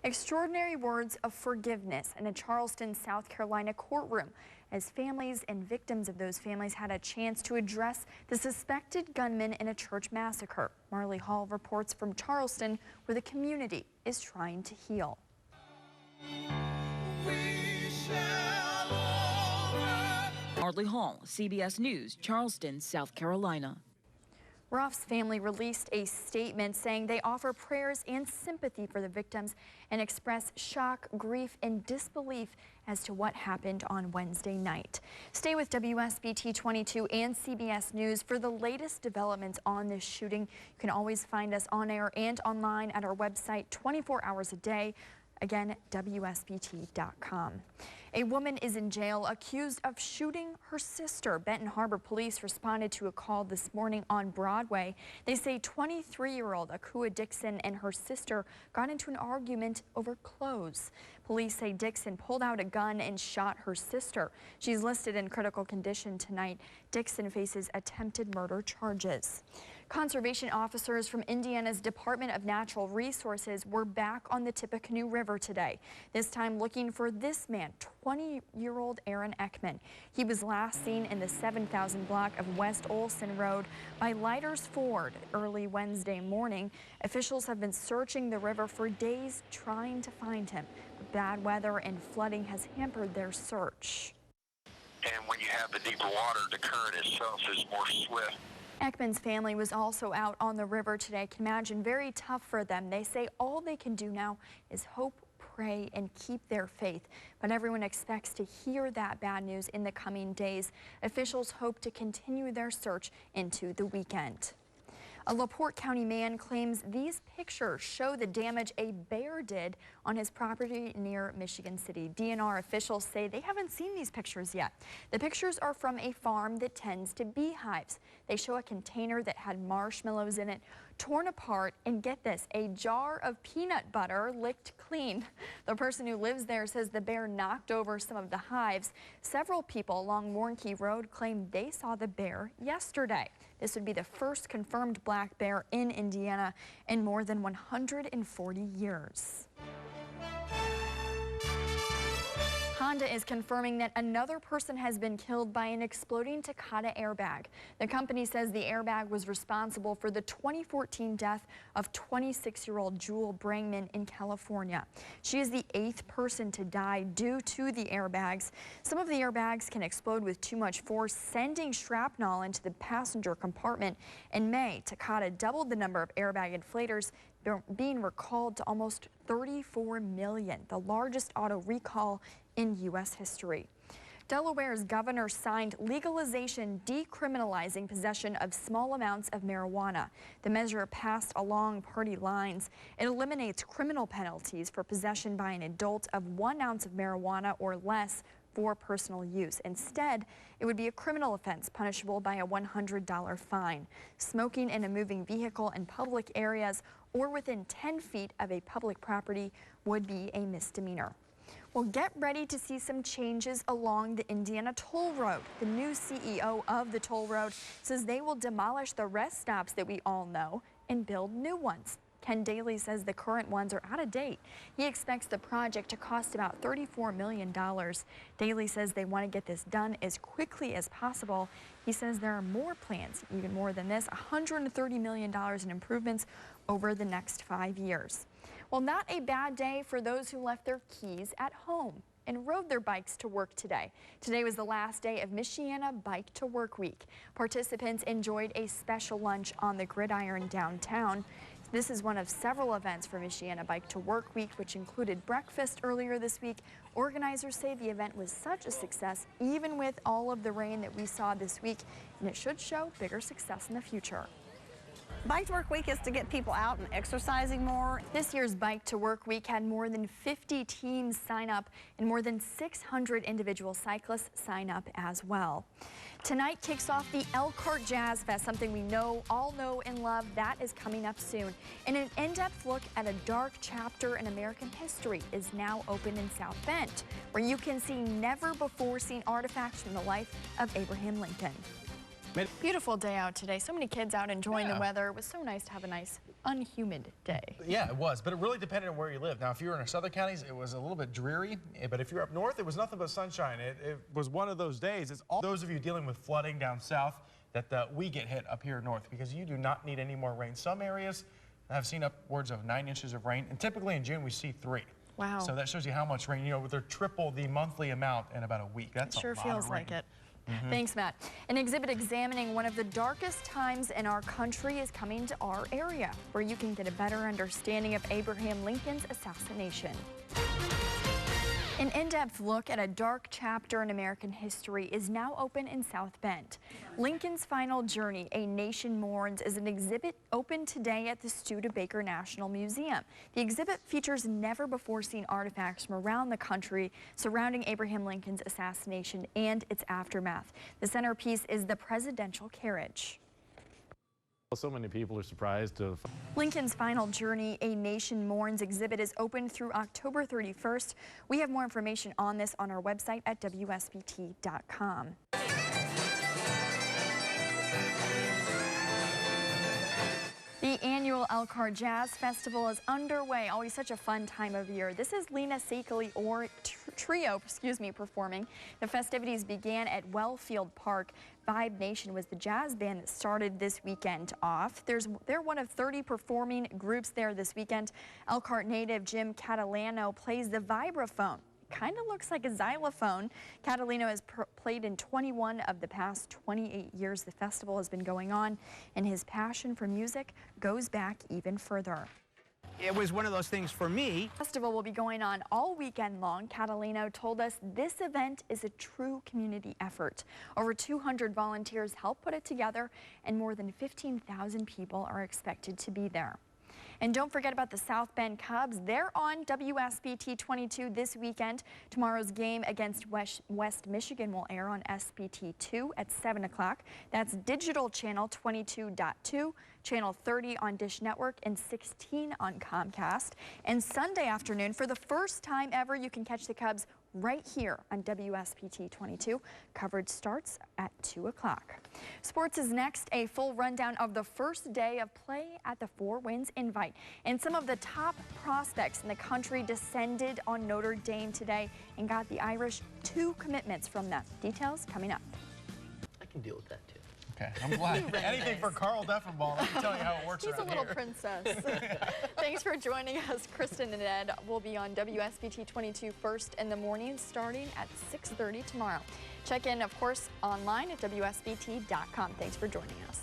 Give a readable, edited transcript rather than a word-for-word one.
Extraordinary words of forgiveness in a Charleston, South Carolina courtroom as families and victims of those families had a chance to address the suspected gunman in a church massacre. Marley Hall reports from Charleston, where the community is trying to heal. Marley Hall, CBS News, Charleston, South Carolina. Ruff's family released a statement saying they offer prayers and sympathy for the victims and express shock, grief, and disbelief as to what happened on Wednesday night. Stay with WSBT 22 and CBS News for the latest developments on this shooting. You can always find us on air and online at our website 24 hours a day. Again, WSBT.com. A woman is in jail accused of shooting her sister. Benton Harbor police responded to a call this morning on Broadway. They say 23-year-old Akua Dixon and her sister got into an argument over clothes. Police say Dixon pulled out a gun and shot her sister. She's listed in critical condition tonight. Dixon faces attempted murder charges. Conservation officers from Indiana's Department of Natural Resources were back on the Tippecanoe River today, this time looking for this man, 20-year-old Aaron Eckman. He was last seen in the 7,000 block of West Olson Road by Lighters Ford early Wednesday morning. Officials have been searching the river for days trying to find him. But bad weather and flooding has hampered their search. And when you have the deeper water, the current itself is more swift. Eckman's family was also out on the river today. Can imagine very tough for them. They say all they can do now is hope, pray, and keep their faith. But everyone expects to hear that bad news in the coming days. Officials hope to continue their search into the weekend. A LaPorte County man claims these pictures show the damage a bear did on his property near Michigan City. DNR officials say they haven't seen these pictures yet. The pictures are from a farm that tends to beehives. They show a container that had marshmallows in it torn apart, and get this, a jar of peanut butter licked clean. The person who lives there says the bear knocked over some of the hives. Several people along Warnke Road claim they saw the bear yesterday. This would be the first confirmed black bear in Indiana in more than 140 years. Honda is confirming that another person has been killed by an exploding Takata airbag. The company says the airbag was responsible for the 2014 death of 26-year-old Jewel Brangman in California. She is the 8th person to die due to the airbags. Some of the airbags can explode with too much force, sending shrapnel into the passenger compartment. In May, Takata doubled the number of airbag inflators being recalled to almost 34 million, the largest auto recall in U.S. history. Delaware's governor signed legalization decriminalizing possession of small amounts of marijuana. The measure passed along party lines. It eliminates criminal penalties for possession by an adult of 1 ounce of marijuana or less for personal use. Instead, it would be a criminal offense punishable by a $100 fine. Smoking in a moving vehicle in public areas or within 10 feet of a public property would be a misdemeanor. Well, get ready to see some changes along the Indiana Toll Road. The new CEO of the toll road says they will demolish the rest stops that we all know and build new ones. Ken Daly says the current ones are out of date. He expects the project to cost about $34 million. Daly says they want to get this done as quickly as possible. He says there are more plans, even more than this, $130 million in improvements over the next 5 years. Well, not a bad day for those who left their keys at home and rode their bikes to work today. Today was the last day of Michiana Bike to Work Week. Participants enjoyed a special lunch on the Gridiron downtown. This is one of several events for Michiana Bike to Work Week, which included breakfast earlier this week. Organizers say the event was such a success, even with all of the rain that we saw this week, and it should show bigger success in the future. Bike to Work Week is to get people out and exercising more. This year's Bike to Work Week had more than 50 teams sign up and more than 600 individual cyclists sign up as well. Tonight kicks off the Elkhart Jazz Fest, something we all know and love. That is coming up soon. And an in-depth look at a dark chapter in American history is now open in South Bend, where you can see never-before-seen artifacts from the life of Abraham Lincoln. Beautiful day out today. So many kids out enjoying the weather. It was so nice to have a nice unhumid day. Yeah, it was, but it really depended on where you live. Now, if you were in the southern counties, it was a little bit dreary, but if you're up north, it was nothing but sunshine. It was one of those days. It's all those of you dealing with flooding down south that we get hit up here north, because you do not need any more rain. Some areas have seen upwards of 9 inches of rain, and typically in June we see 3. Wow. So that shows you how much rain, they're triple the monthly amount in about a week. That's Sure a lot feels of rain. like it. Thanks, Matt. An exhibit examining one of the darkest times in our country is coming to our area, where you can get a better understanding of Abraham Lincoln's assassination. An in-depth look at a dark chapter in American history is now open in South Bend. Lincoln's Final Journey, A Nation Mourns, is an exhibit open today at the Studebaker National Museum. The exhibit features never-before-seen artifacts from around the country surrounding Abraham Lincoln's assassination and its aftermath. The centerpiece is the presidential carriage. So many people are surprised to. Lincoln's Final Journey, A Nation Mourns exhibit is open through October 31st. We have more information on this on our website at WSBT.com. The annual Elkhart Jazz Festival is underway. Always such a fun time of year. This is Lena Sakely Trio, performing. The festivities began at Wellfield Park. Vibe Nation was the jazz band that started this weekend off. They're one of 30 performing groups there this weekend. Elkhart native Jim Catalano plays the vibraphone. Kind of looks like a xylophone. Catalino has played in 21 of the past 28 years the festival has been going on, and his passion for music goes back even further. It was one of those things for me. The festival will be going on all weekend long. Catalino told us this event is a true community effort. Over 200 volunteers help put it together, and more than 15,000 people are expected to be there. And don't forget about the South Bend Cubs. They're on WSBT 22 this weekend. Tomorrow's game against West Michigan will air on SBT 2 at 7 o'clock. That's digital channel 22.2, channel 30 on Dish Network, and 16 on Comcast. And Sunday afternoon, for the first time ever, you can catch the Cubs right here on WSBT 22. Coverage starts at 2 o'clock. Sports is next. A full rundown of the first day of play at the Four Winds Invite. And some of the top prospects in the country descended on Notre Dame today and got the Irish 2 commitments from them. Details coming up. I can deal with that too. Okay, I'm glad. Anything for Carl Deffenbaugh. Let me tell you how it works He's a around little here. princess. Thanks for joining us. Kristen and Ed will be on WSBT 22 first in the morning starting at 6:30 tomorrow. Check in, of course, online at WSBT.com. Thanks for joining us.